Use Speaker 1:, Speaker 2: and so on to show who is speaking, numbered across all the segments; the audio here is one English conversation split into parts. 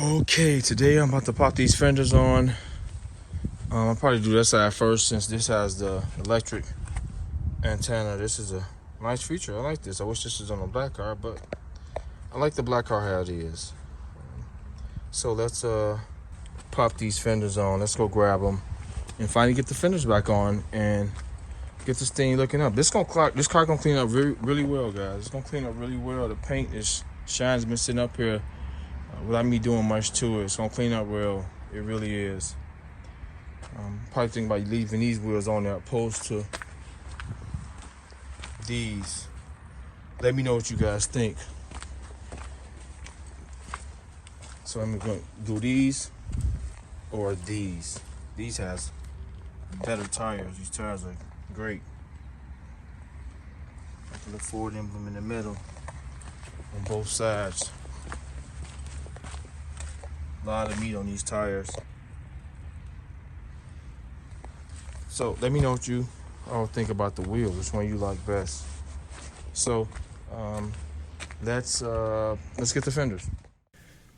Speaker 1: Okay, today I'm about to pop these fenders on. I'll probably do this side first since this has the electric antenna. This is a nice feature. I like this. I wish this was on a black car, but I like the black car how it is. So let's pop these fenders on. Let's go grab them and finally get the fenders back on and get this thing looking up. This car gonna clean up really well, guys. It's gonna clean up really well. The paint is shine's been sitting up here without me doing much to it. It's gonna clean up well. It really is. Probably thinking about leaving these wheels on there opposed to these. Let me know what you guys think. So I'm gonna do these or these. These has better tires. These tires are great. Got the Ford emblem in the middle on both sides. A lot of meat on these tires. So let me know what you all think about the wheel, which one you like best. So let's get the fenders.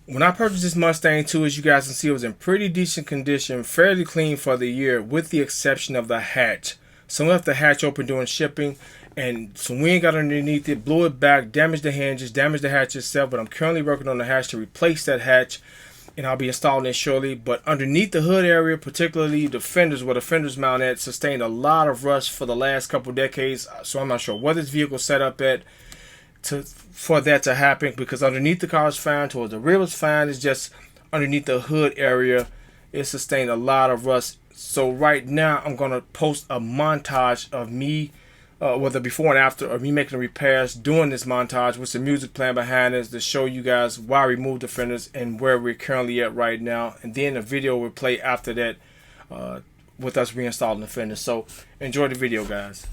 Speaker 1: When I purchased this Mustang II, as you guys can see, it was in pretty decent condition, fairly clean for the year, with the exception of the hatch. Someone left the hatch open during shipping, and some wind got underneath it, blew it back, damaged the hinges, damaged the hatch itself. But I'm currently working on the hatch to replace that hatch, and I'll be installing it shortly. But underneath the hood area, particularly the fenders, where the fenders mount at, sustained a lot of rust for the last couple decades. So I'm not sure what this vehicle set up at for that to happen, because underneath the car is fine, towards the rear is fine. It's just underneath the hood area, it sustained a lot of rust. So right now I'm gonna post a montage of me, whether before and after, of me making the repairs, doing this montage with some music playing behind us to show you guys why I removed the fenders and where we're currently at right now. And then the video will play after that with us reinstalling the fenders. So enjoy the video, guys.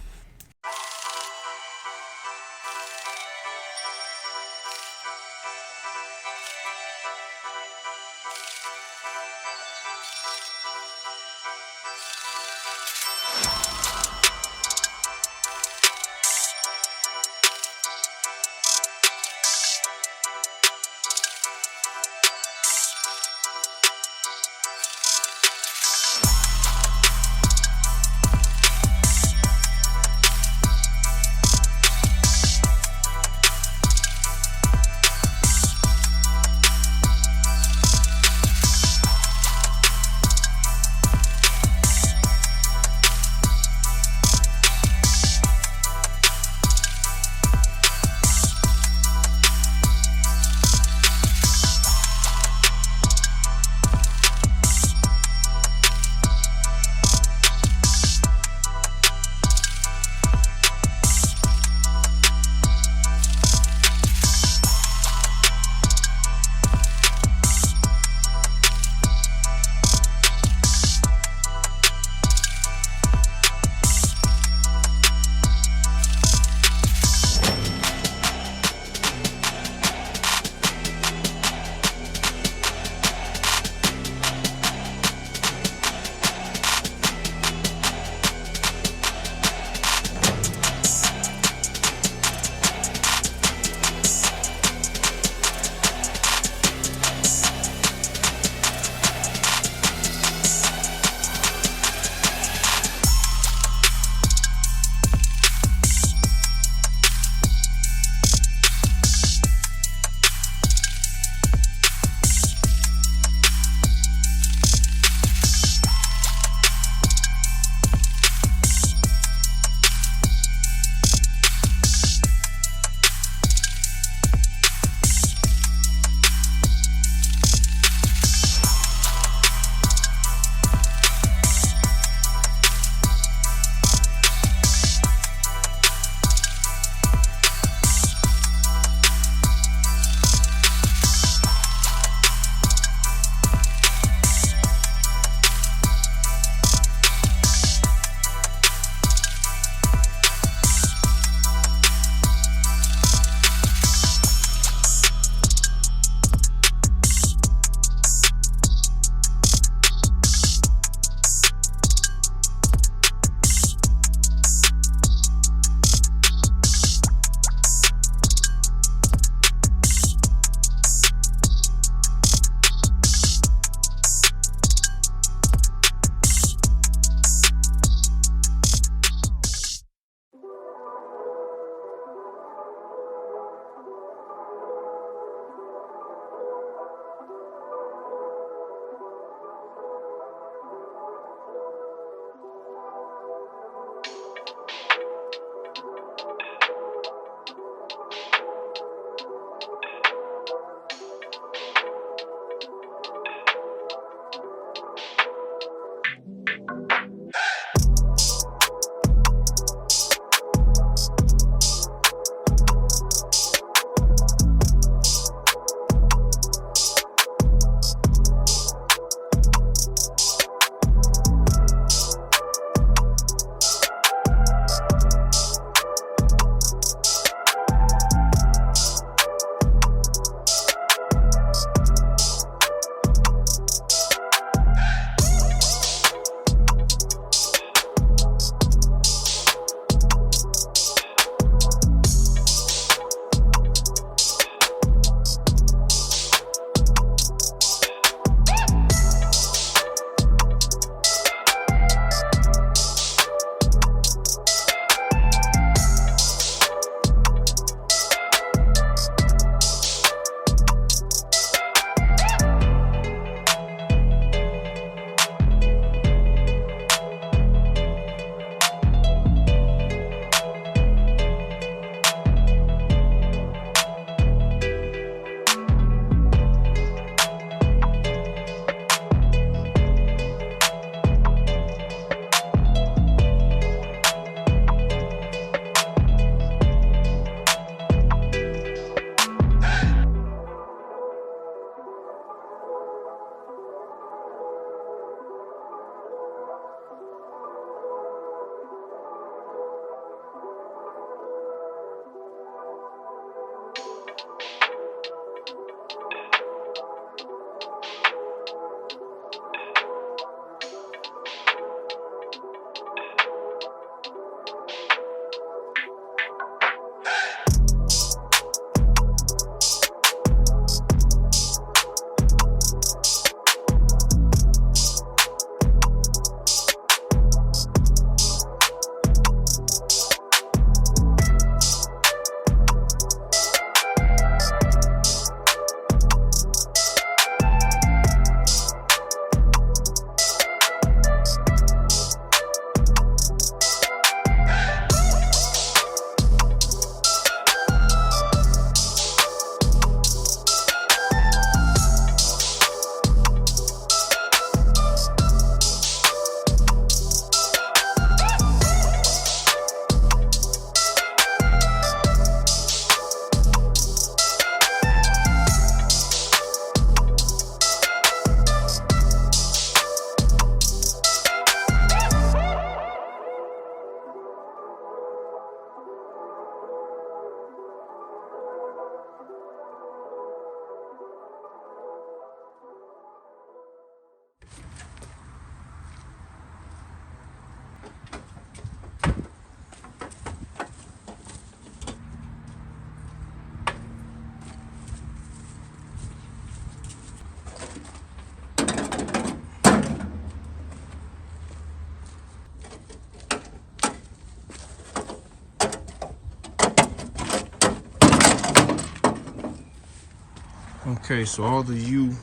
Speaker 1: Okay, so all the U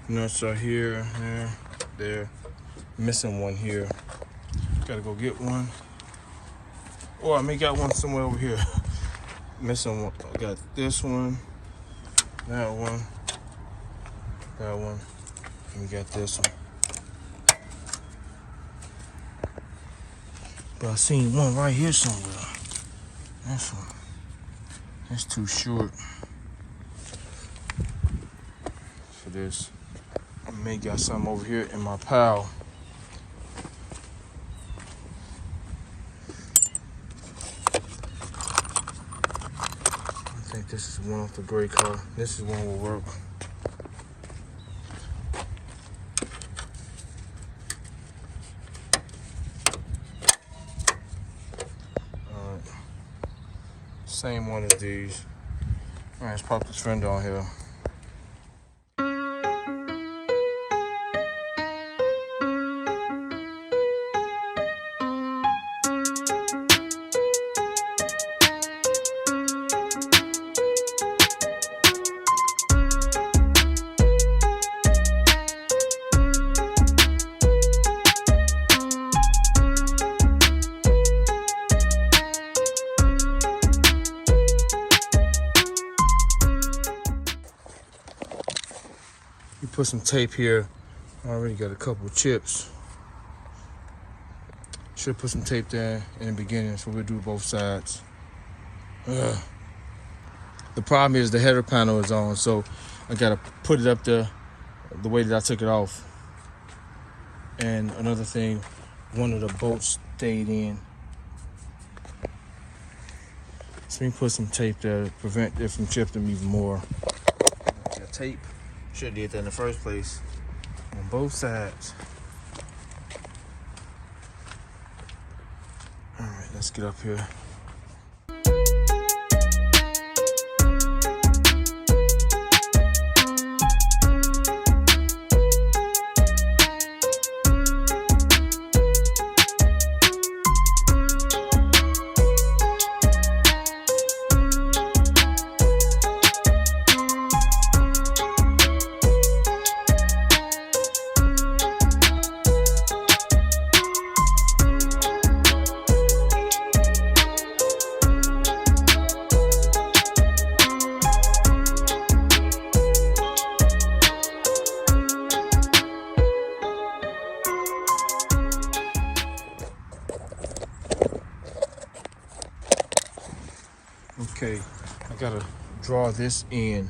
Speaker 1: nuts are here, there. Missing one here. Gotta go get one. Or I may got one somewhere over here. Missing one. I got this one, that one, and we got this one. But I seen one right here somewhere. This one. That's too short for this. I may got some over here in my pile. I think this is one off the gray car. This is one will work. Alright. Same one as these. Alright, let's pop this fender on here. You put some tape here. I already got a couple chips. Should put some tape there in the beginning, so we'll do both sides. The problem is the header panel is on, so I gotta put it up there the way that I took it off. And another thing, one of the bolts stayed in. So we put some tape there to prevent it from chipping even more. Got tape. Should have did that in the first place on both sides. All right, let's get up here. Okay, I gotta draw this in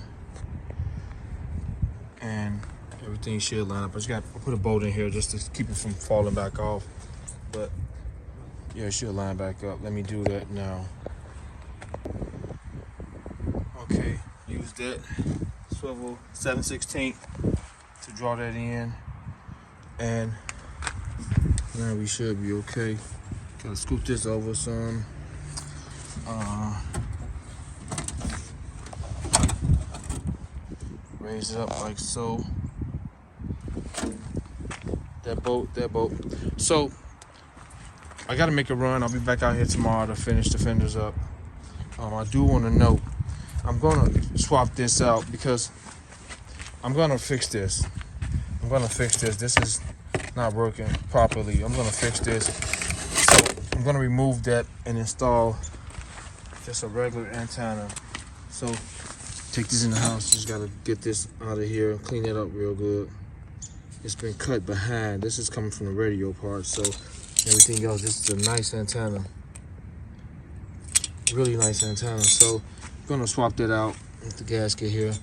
Speaker 1: and everything should line up. I just gotta put a bolt in here just to keep it from falling back off. But yeah, it should line back up. Let me do that now. Okay, use that swivel 7/16 to draw that in, and now we should be okay. Gotta scoop this over some. Raise it up like so. That bolt. So I gotta make a run. I'll be back out here tomorrow to finish the fenders up. I do want to note, I'm gonna swap this out because I'm gonna fix this. This is not working properly. I'm gonna fix this. So I'm gonna remove that and install just a regular antenna. So take this in the house. Just gotta get this out of here, clean it up real good. It's been cut behind. This is coming from the radio part, so everything else. This is a nice antenna, really nice antenna. So I'm gonna swap that out with the gasket here.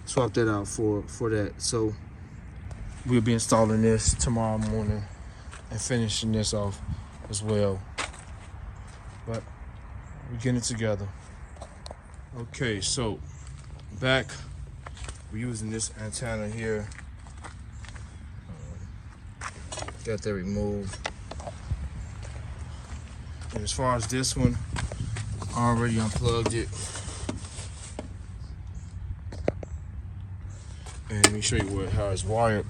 Speaker 1: Swap that out for that. So we'll be installing this tomorrow morning and finishing this off as well. But we're getting it together. Okay, so back, we're using this antenna here. Got that removed. And as far as this one, I already unplugged it. And let me show you how it's wired.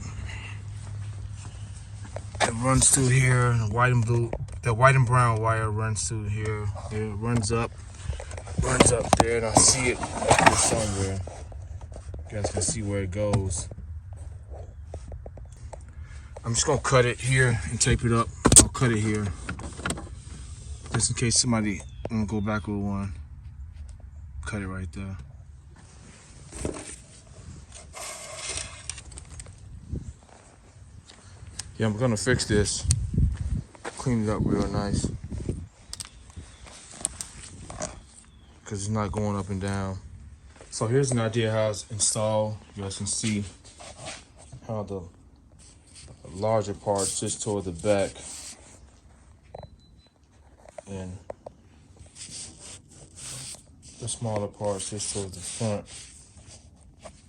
Speaker 1: It runs through here. The white and blue, the white and brown wire runs through here. It runs up there, and I see it up here somewhere. You guys can see where it goes. I'm just gonna cut it here and tape it up. I'll cut it here, just in case somebody wanna go back with one. Cut it right there. Yeah, I'm gonna fix this. Clean it up real nice, because it's not going up and down. So here's an idea how it's installed. You guys can see how the larger part sits toward the back, and the smaller part sits toward the front.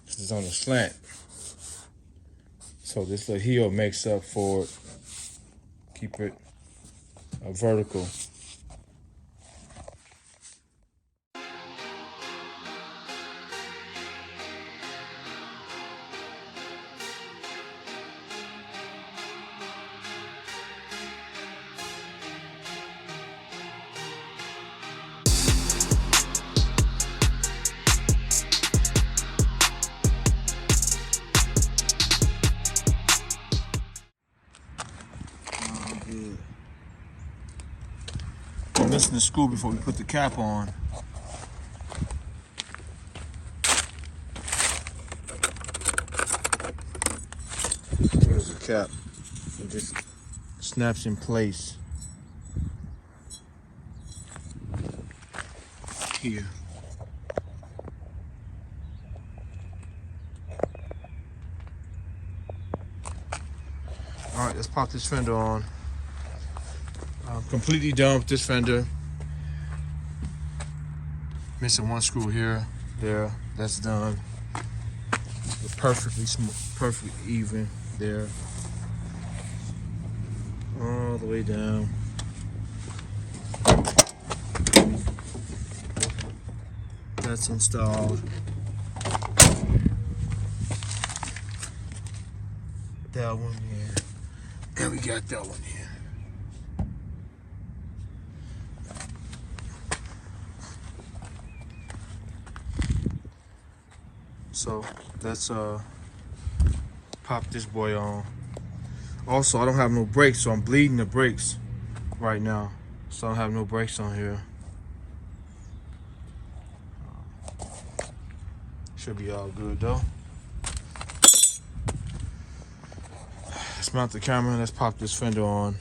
Speaker 1: It's on a slant, so this little heel makes up for it. Keep it vertical. I'm missing the screw before we put the cap on. Here's the cap. It just snaps in place here. All right, let's pop this fender on. I'm completely done with this fender. Missing one screw here, there. That's done. It's perfectly smooth, perfectly even there. All the way down. That's installed. That one here. And we got that one here. So let's pop this boy on. Also, I don't have no brakes, so I'm bleeding the brakes right now. So I don't have no brakes on here. Should be all good though. Let's mount the camera and let's pop this fender on.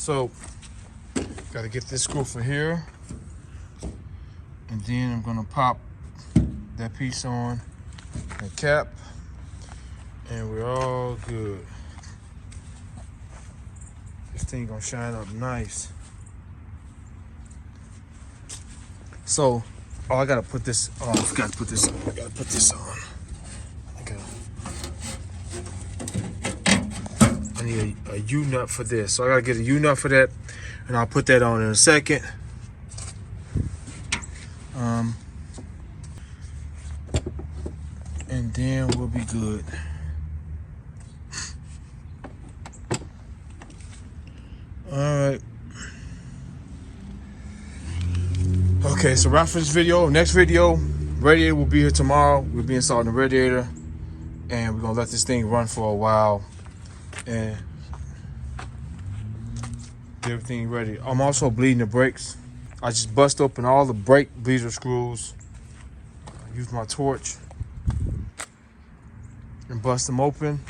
Speaker 1: So, got to get this screw for here. And then I'm gonna pop that piece on the cap. And we're all good. This thing gonna shine up nice. So, oh, I gotta put this. Oh, I forgot to put this on. I gotta put this on. I need a U-nut for this, so I gotta get a U-nut for that, and I'll put that on in a second. And then we'll be good. All right. Okay, so wrap for this video. Next video, radiator will be here tomorrow. We'll be installing the radiator, and we're gonna let this thing run for a while and get everything ready. I'm also bleeding the brakes. I just bust open all the brake bleeder screws. I use my torch and bust them open,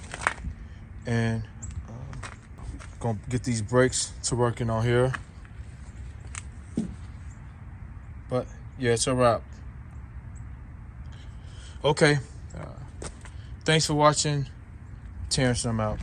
Speaker 1: and gonna get these brakes to working on here. But yeah, it's a wrap. Okay, thanks for watching. Terrence, I'm out.